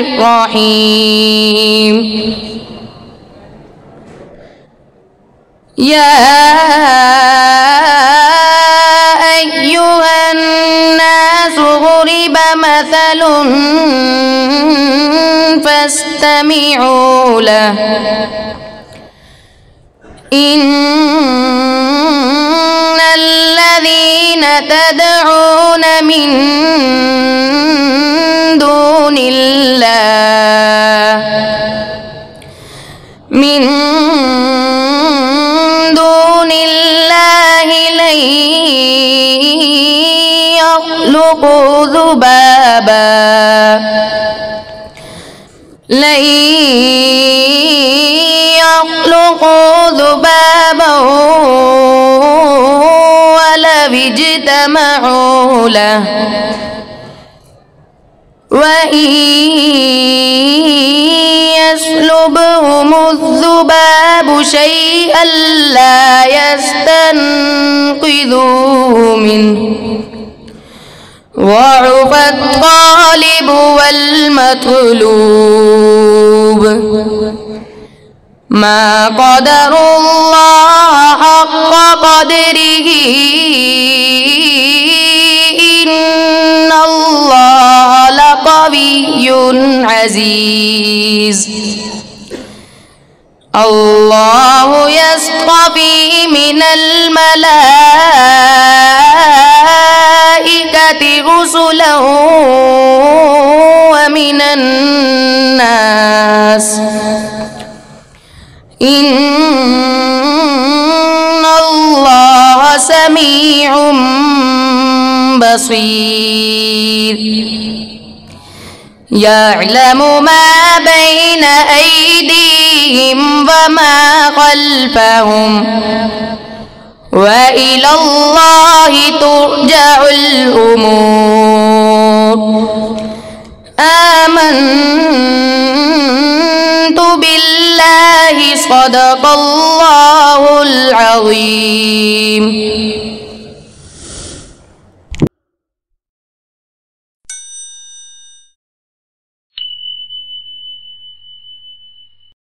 الرحيم يا أيها الناس ضرب مثل فاستمعوا له إن الذين تدعون من دون الله لن يخلقوا ذبابا ولو اجتمعوا له وإن يسلبهم الذباب شيئا لا يستنقذوه منه ضعف الطالب والمطلوب ما قدروا الله حق قدره إن الله لقوي عزيز الله يصطفي من الملائكة رسلا ومن الناس إن الله سميع بصير يعلم ما بين أيديهم وما خلفهم وإلى الله ترجع الأمور آمنت بالله صدق الله العظيم.